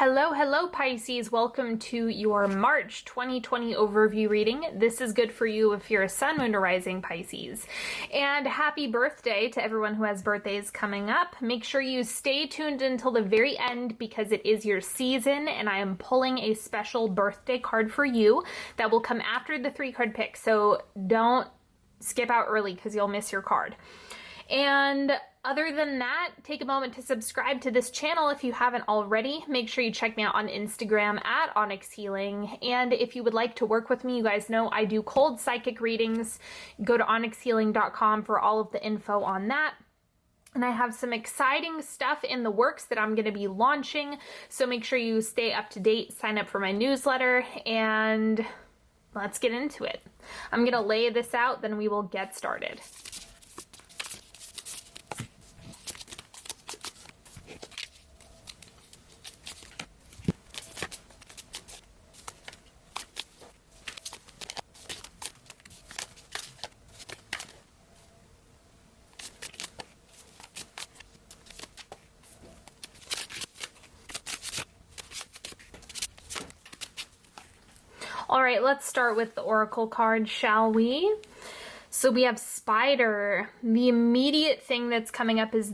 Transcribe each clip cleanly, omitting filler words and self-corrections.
Hello Pisces. Welcome to your March 2020 overview reading. This is good for you if you're a sun, moon, or rising Pisces. And happy birthday to everyone who has birthdays coming up. Make sure you stay tuned until the very end because it is your season and I am pulling a special birthday card for you that will come after the 3-card pick. So don't skip out early because you'll miss your card. And other than that, take a moment to subscribe to this channel if you haven't already. Make sure you check me out on Instagram at Onyx Healing. And if you would like to work with me, you guys know I do cold psychic readings. Go to onyxhealing.com for all of the info on that. And I have some exciting stuff in the works that I'm going to be launching. So make sure you stay up to date, sign up for my newsletter, and let's get into it. I'm going to lay this out, then we will get started. All right, let's start with the Oracle card, shall we? So we have Spider. The immediate thing that's coming up is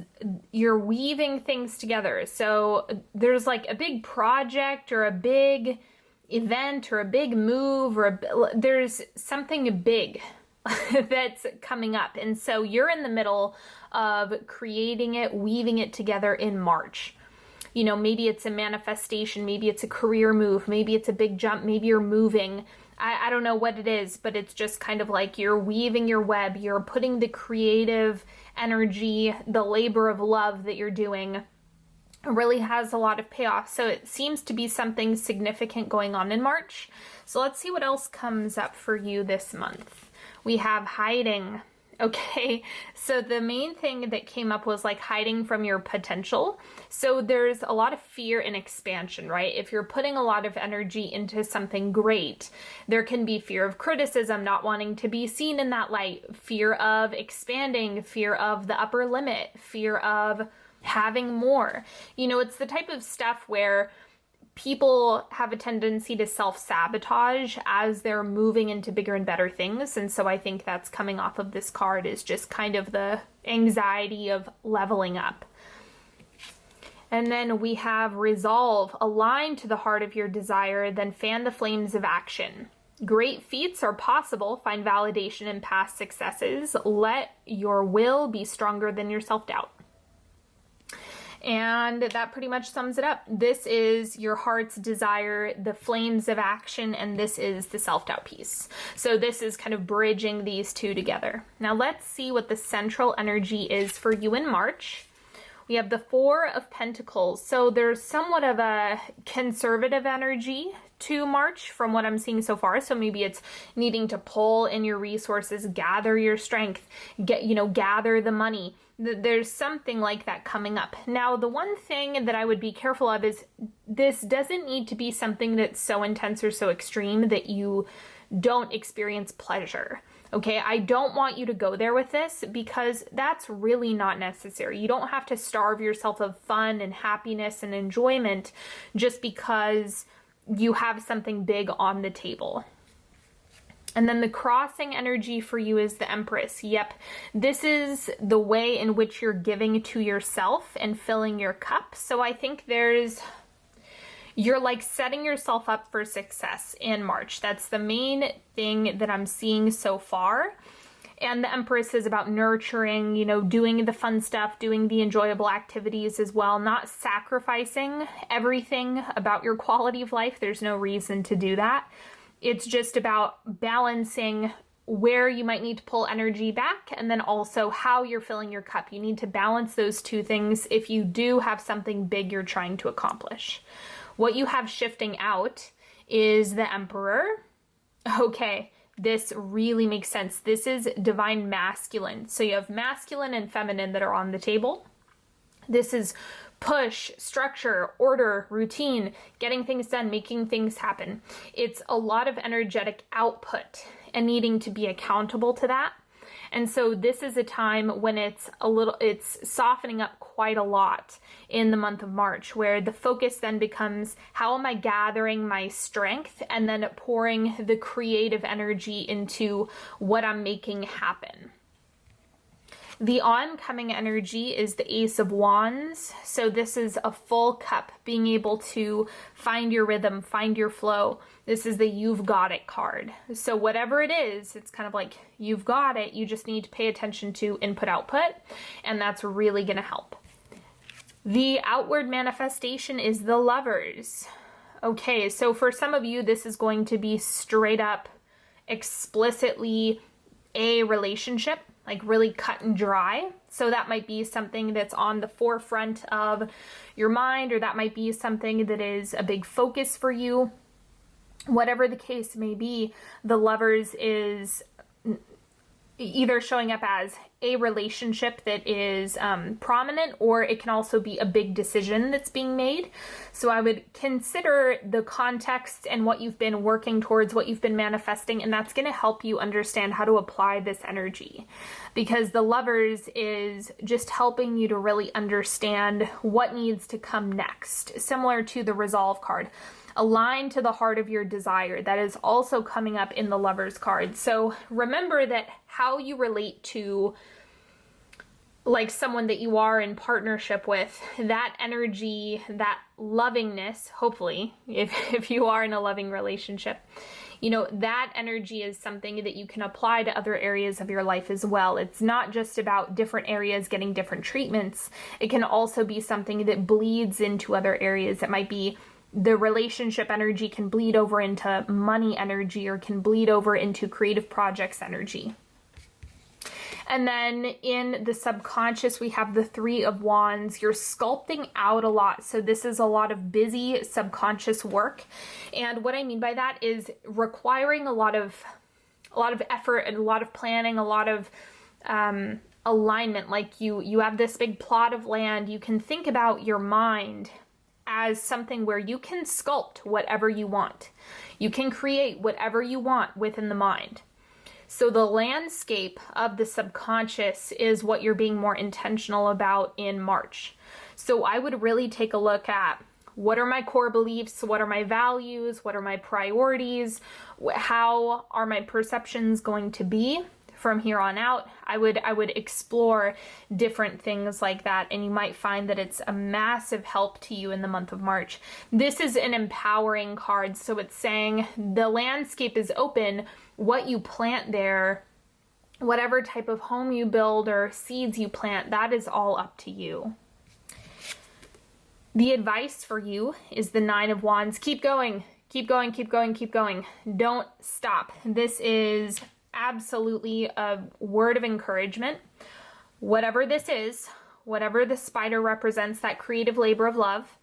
you're weaving things together. So there's like a big project or a big event or a big move or there's something big that's coming up. And so you're in the middle of creating it, weaving it together in March. You know, maybe it's a manifestation, maybe it's a career move, maybe it's a big jump, maybe you're moving. I don't know what it is, but it's just kind of like you're weaving your web, you're putting the creative energy, the labor of love that you're doing. It really has a lot of payoff. So it seems to be something significant going on in March. So let's see what else comes up for you this month. We have hiding. Okay, so the main thing that came up was like hiding from your potential. So there's a lot of fear in expansion, right? If you're putting a lot of energy into something great, there can be fear of criticism, not wanting to be seen in that light, fear of expanding, fear of the upper limit, fear of having more. You know, it's the type of stuff where people have a tendency to self-sabotage as they're moving into bigger and better things. And so I think that's coming off of this card is just kind of the anxiety of leveling up. And then we have resolve, align to the heart of your desire, then fan the flames of action. Great feats are possible. Find validation in past successes. Let your will be stronger than your self-doubt. And that pretty much sums it up. This is your heart's desire, the flames of action, and this is the self-doubt piece. So this is kind of bridging these two together. Now let's see what the central energy is for you in March. We have the 4 of Pentacles. So there's somewhat of a conservative energy to March from what I'm seeing so far. So maybe it's needing to pull in your resources, gather your strength, gather the money. There's something like that coming up. Now, the one thing that I would be careful of is this doesn't need to be something that's so intense or so extreme that you don't experience pleasure. Okay, I don't want you to go there with this because that's really not necessary. You don't have to starve yourself of fun and happiness and enjoyment just because you have something big on the table. And then the crossing energy for you is the Empress. Yep, this is the way in which you're giving to yourself and filling your cup. So I think you're like setting yourself up for success in March. That's the main thing that I'm seeing so far. And the Empress is about nurturing, doing the fun stuff, doing the enjoyable activities as well, not sacrificing everything about your quality of life. There's no reason to do that. It's just about balancing where you might need to pull energy back and then also how you're filling your cup. You need to balance those two things if you do have something big you're trying to accomplish. What you have shifting out is the Emperor. Okay, this really makes sense. This is divine masculine. So you have masculine and feminine that are on the table. This is push, structure, order, routine, getting things done, making things happen. It's a lot of energetic output and needing to be accountable to that. And so this is a time when it's softening up quite a lot in the month of March, where the focus then becomes, how am I gathering my strength and then pouring the creative energy into what I'm making happen. The oncoming energy is the Ace of Wands. So this is a full cup, being able to find your rhythm, find your flow. This is the You've Got It card. So whatever it is, it's kind of like you've got it. You just need to pay attention to input output, and that's really going to help. The outward manifestation is the Lovers. Okay, so for some of you, this is going to be straight up, explicitly a relationship, like really cut and dry. So that might be something that's on the forefront of your mind, or that might be something that is a big focus for you. Whatever the case may be, the Lovers is either showing up as a relationship that is prominent, or it can also be a big decision that's being made. So I would consider the context and what you've been working towards, what you've been manifesting, and that's going to help you understand how to apply this energy, because the Lovers is just helping you to really understand what needs to come next, similar to the Resolve card. Align to the heart of your desire. That is also coming up in the Lovers card. So remember that how you relate to like someone that you are in partnership with, that energy, that lovingness, hopefully, if you are in a loving relationship, you know, that energy is something that you can apply to other areas of your life as well. It's not just about different areas getting different treatments. It can also be something that bleeds into other areas. It might be the relationship energy can bleed over into money energy, or can bleed over into creative projects energy. And then in the subconscious, we have the Three of Wands. You're sculpting out a lot. So this is a lot of busy subconscious work. And what I mean by that is requiring a lot of effort and a lot of planning, a lot of alignment. Like you have this big plot of land. You can think about your mind as something where you can sculpt whatever you want. You can create whatever you want within the mind. So the landscape of the subconscious is what you're being more intentional about in March. So I would really take a look at, what are my core beliefs? What are my values? What are my priorities? How are my perceptions going to be from here on out? I would explore different things like that, and you might find that it's a massive help to you in the month of March. This is an empowering card, so it's saying the landscape is open. What you plant there, whatever type of home you build or seeds you plant, that is all up to you. The advice for you is the Nine of Wands. Keep going, keep going, keep going, keep going. Don't stop. This is absolutely a word of encouragement. Whatever this is, whatever the spider represents, that creative labor of love,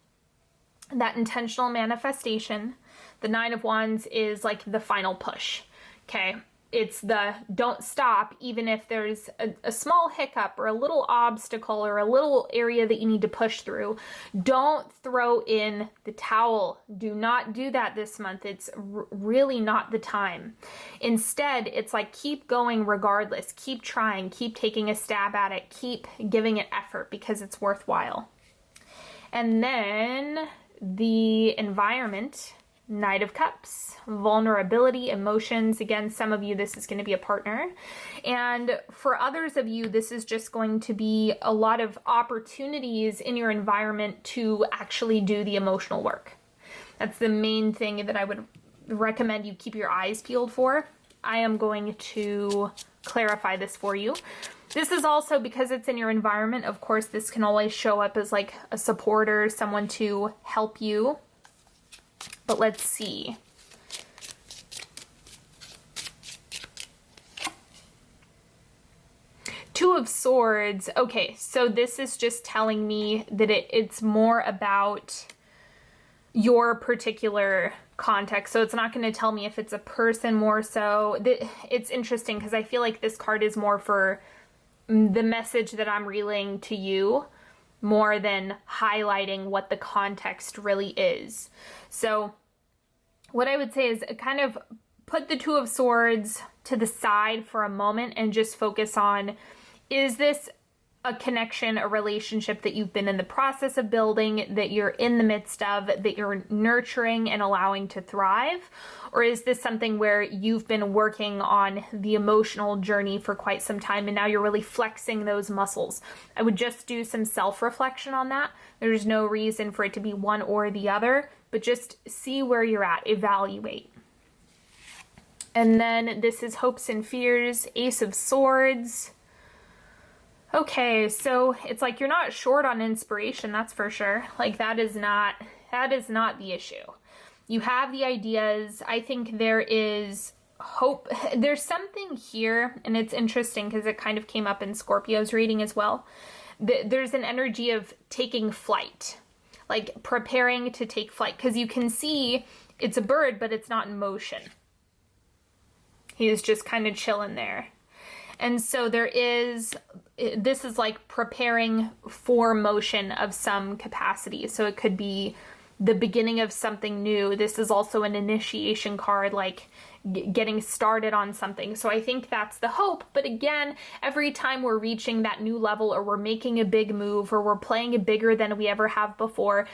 that intentional manifestation, the Nine of Wands is like the final push. Okay, it's the don't stop, even if there's a small hiccup or a little obstacle or a little area that you need to push through. Don't throw in the towel. Do not do that this month. It's really not the time. Instead, it's like keep going regardless. Keep trying. Keep taking a stab at it. Keep giving it effort, because it's worthwhile. And then the environment, Knight of Cups, vulnerability, emotions. Again, some of you, this is going to be a partner. And for others of you, this is just going to be a lot of opportunities in your environment to actually do the emotional work. That's the main thing that I would recommend you keep your eyes peeled for. I am going to clarify this for you. This is also, because it's in your environment, of course, this can always show up as like a supporter, someone to help you. But let's see. Two of Swords. Okay, so this is just telling me that it's more about your particular context. So it's not going to tell me if it's a person more so. It's interesting because I feel like this card is more for the message that I'm relaying to you, more than highlighting what the context really is. So what I would say is kind of put the Two of Swords to the side for a moment and just focus on, is this a connection, a relationship that you've been in the process of building, that you're in the midst of, that you're nurturing and allowing to thrive? Or is this something where you've been working on the emotional journey for quite some time and now you're really flexing those muscles? I would just do some self-reflection on that. There's no reason for it to be one or the other, but just see where you're at, evaluate. And then this is Hopes and Fears, Ace of Swords. Okay, so it's like you're not short on inspiration, that's for sure. Like that is not the issue. You have the ideas. I think there is hope. There's something here, and it's interesting because it kind of came up in Scorpio's reading as well. There's an energy of taking flight, like preparing to take flight, because you can see it's a bird, but it's not in motion. He's just kind of chilling there. And so this is like preparing for motion of some capacity. So it could be the beginning of something new. This is also an initiation card, like getting started on something. So I think that's the hope. But again, every time we're reaching that new level, or we're making a big move, or we're playing bigger than we ever have before,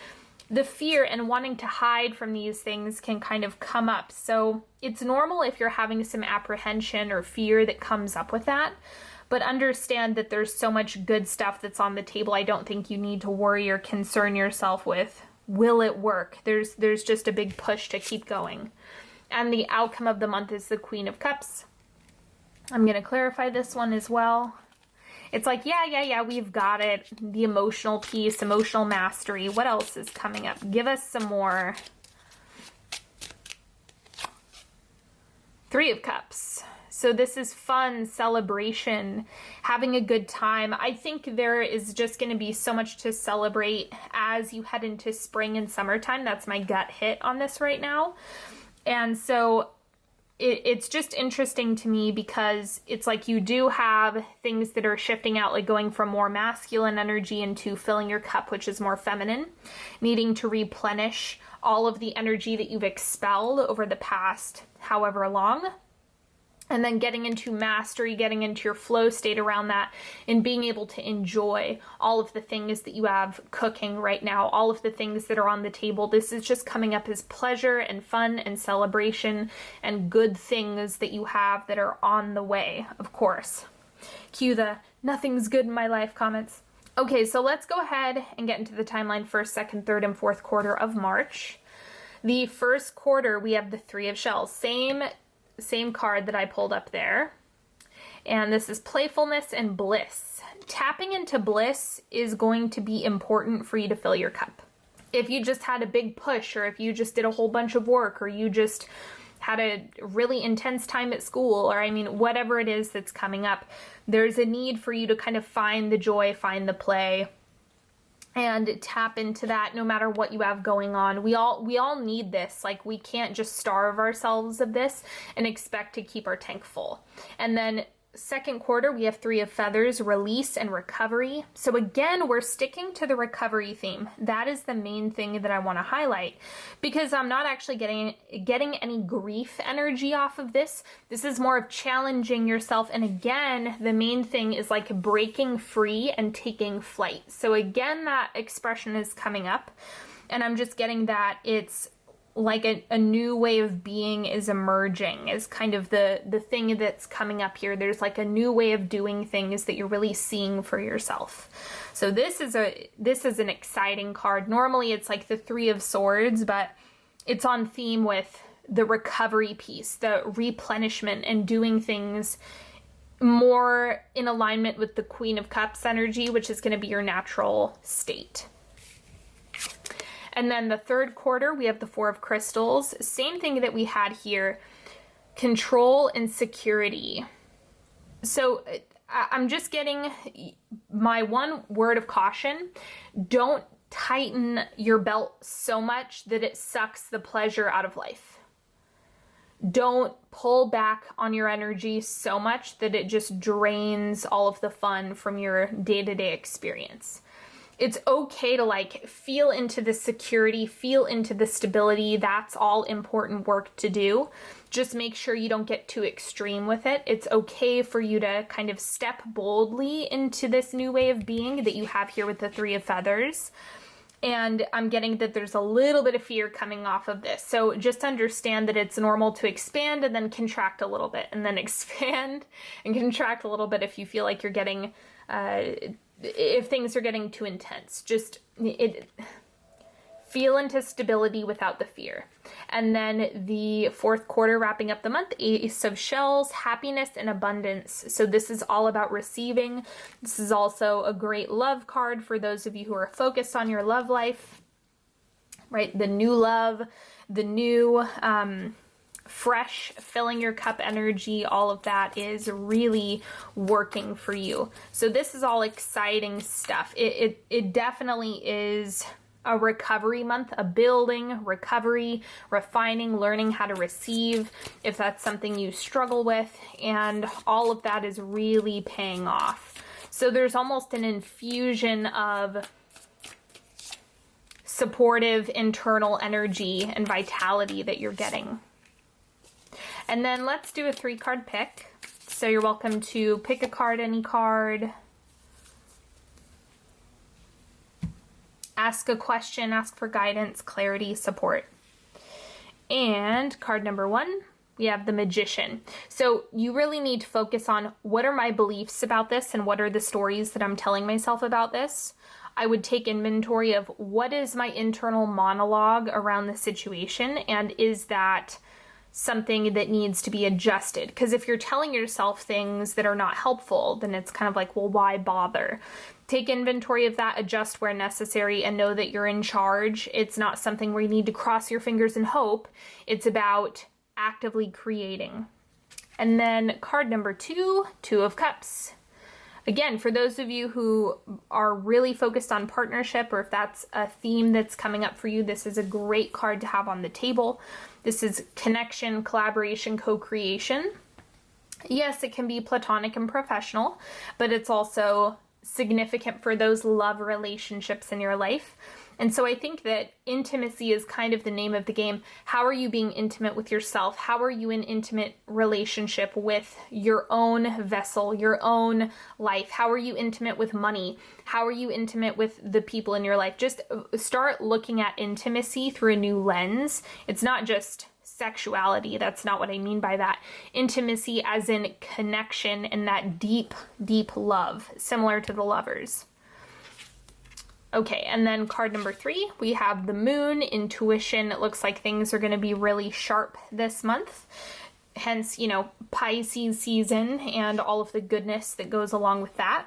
the fear and wanting to hide from these things can kind of come up. So it's normal if you're having some apprehension or fear that comes up with that, but understand that there's so much good stuff that's on the table. I don't think you need to worry or concern yourself with, will it work? There's just a big push to keep going. And the outcome of the month is the Queen of Cups. I'm going to clarify this one as well. It's like, yeah, we've got it. The emotional piece, emotional mastery. What else is coming up? Give us some more. Three of Cups. So this is fun, celebration, having a good time. I think there is just going to be so much to celebrate as you head into spring and summertime. That's my gut hit on this right now. And so it's just interesting to me because it's like you do have things that are shifting out, like going from more masculine energy into filling your cup, which is more feminine, needing to replenish all of the energy that you've expelled over the past however long. And then getting into mastery, getting into your flow state around that, and being able to enjoy all of the things that you have cooking right now, all of the things that are on the table. This is just coming up as pleasure and fun and celebration and good things that you have that are on the way, of course. Cue the nothing's good in my life comments. Okay, so let's go ahead and get into the timeline for second, third, and fourth quarter of March. The first quarter, we have the Three of Shells. Same card that I pulled up there. And this is playfulness and bliss. Tapping into bliss is going to be important for you to fill your cup. If you just had a big push, or if you just did a whole bunch of work, or you just had a really intense time at school, or whatever it is that's coming up, there's a need for you to kind of find the joy, find the play, and tap into that no matter what you have going on. We all need this. Like, we can't just starve ourselves of this and expect to keep our tank full. And then second quarter, we have Three of Feathers, release and recovery. So again, we're sticking to the recovery theme. That is the main thing that I want to highlight, because I'm not actually getting any grief energy off of this. This is more of challenging yourself. And again, the main thing is like breaking free and taking flight. So again, that expression is coming up, and I'm just getting that it's like a new way of being is emerging, is kind of the thing that's coming up here. There's like a new way of doing things that you're really seeing for yourself. So this is an exciting card. Normally it's like the Three of Swords, but it's on theme with the recovery piece, the replenishment, and doing things more in alignment with the Queen of Cups energy, which is going to be your natural state. And then the third quarter, we have the Four of Crystals. Same thing that we had here, control and security. So I'm just getting my one word of caution. Don't tighten your belt so much that it sucks the pleasure out of life. Don't pull back on your energy so much that it just drains all of the fun from your day-to-day experience. it's okay to like feel into the security, feel into the stability. That's all important work to do. Just make sure you don't get too extreme with it. It's okay for you to kind of step boldly into this new way of being that you have here with the Three of Feathers. And I'm getting that there's a little bit of fear coming off of this. So just understand that it's normal to expand and then contract a little bit, and then expand and contract a little bit if you feel like you're getting, if things are getting too intense. Just feel into stability without the fear. And then the fourth quarter wrapping up the month, Ace of Shells, happiness and abundance. So this is all about receiving. This is also a great love card for those of you who are focused on your love life, right? The new love, the new fresh, filling your cup energy, all of that is really working for you. So this is all exciting stuff. It definitely is a recovery month, a building, recovery, refining, learning how to receive, if that's something you struggle with, and all of that is really paying off. So there's almost an infusion of supportive internal energy and vitality that you're getting. And then let's do a 3-card pick. So you're welcome to pick a card, any card. Ask a question, ask for guidance, clarity, support. And card number 1, we have the Magician. So you really need to focus on what are my beliefs about this and what are the stories that I'm telling myself about this. I would take inventory of what is my internal monologue around the situation, and is that something that needs to be adjusted? Because if you're telling yourself things that are not helpful, then it's kind of like, well, why bother? Take inventory of that, adjust where necessary, and know that you're in charge. It's not something where you need to cross your fingers and hope. It's about actively creating. And then card number 2, 2 of Cups. Again, for those of you who are really focused on partnership, or if that's a theme that's coming up for you, this is a great card to have on the table. This is connection, collaboration, co-creation. Yes, it can be platonic and professional, but it's also significant for those love relationships in your life. And so I think that intimacy is kind of the name of the game. How are you being intimate with yourself? How are you in intimate relationship with your own vessel, your own life? How are you intimate with money? How are you intimate with the people in your life? Just start looking at intimacy through a new lens. It's not just sexuality. That's not what I mean by that. Intimacy as in connection and that deep, deep love, similar to the Lovers. Okay, and then card number 3, we have the Moon, intuition. It looks like things are going to be really sharp this month. Hence, you know, Pisces season and all of the goodness that goes along with that.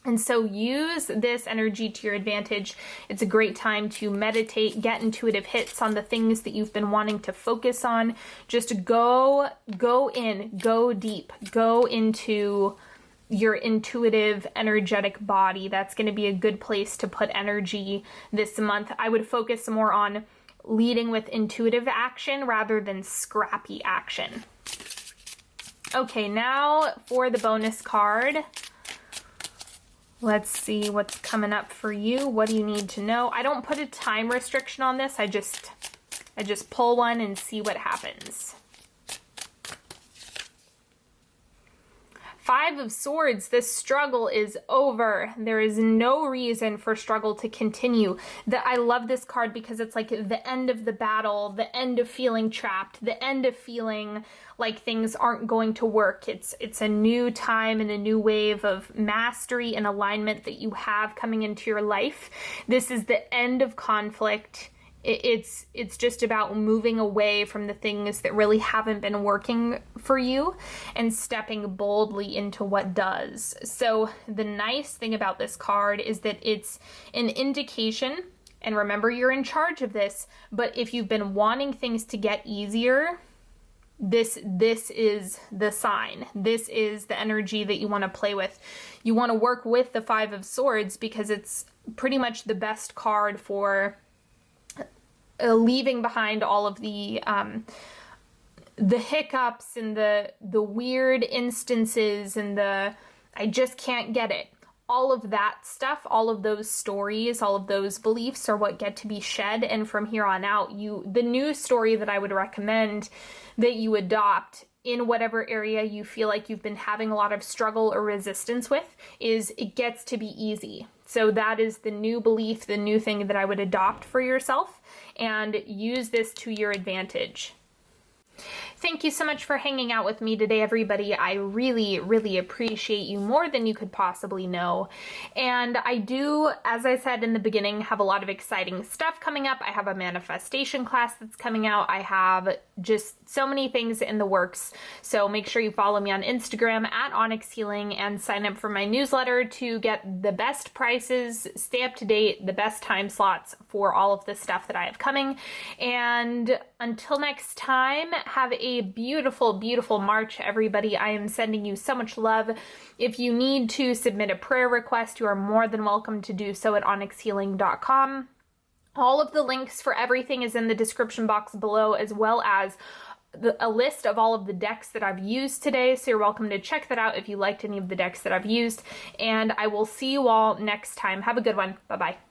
And so use this energy to your advantage. It's a great time to meditate, get intuitive hits on the things that you've been wanting to focus on. Just go in, go deep, go into your intuitive, energetic body. That's going to be a good place to put energy this month. I would focus more on leading with intuitive action rather than scrappy action. Okay, now for the bonus card. Let's see what's coming up for you. What do you need to know? I don't put a time restriction on this. I just pull one and see what happens. 5 of Swords, this struggle is over. There is no reason for struggle to continue. I love this card because it's like the end of the battle, the end of feeling trapped, the end of feeling like things aren't going to work. It's a new time and a new wave of mastery and alignment that you have coming into your life. This is the end of conflict. It's just about moving away from the things that really haven't been working for you and stepping boldly into what does. So the nice thing about this card is that it's an indication, and remember you're in charge of this, but if you've been wanting things to get easier, this is the sign. This is the energy that you want to play with. You want to work with the 5 of Swords because it's pretty much the best card for leaving behind all of the hiccups and the weird instances and the I just can't get it. all of that stuff, all of those stories, all of those beliefs are what get to be shed. And from here on out, the new story that I would recommend that you adopt in whatever area you feel like you've been having a lot of struggle or resistance with is it gets to be easy. So that is the new belief, the new thing that I would adopt for yourself, and use this to your advantage. Thank you so much for hanging out with me today, everybody. I really, really appreciate you more than you could possibly know. And I do, as I said in the beginning, have a lot of exciting stuff coming up. I have a manifestation class that's coming out. I have just so many things in the works. So make sure you follow me on Instagram at Onyx Healing and sign up for my newsletter to get the best prices, stay up to date, the best time slots for all of the stuff that I have coming. And until next time, have a beautiful, beautiful March, everybody. I am sending you so much love. If you need to submit a prayer request, you are more than welcome to do so at onyxhealing.com. All of the links for everything is in the description box below, as well as a list of all of the decks that I've used today. So you're welcome to check that out if you liked any of the decks that I've used. And I will see you all next time. Have a good one. Bye-bye.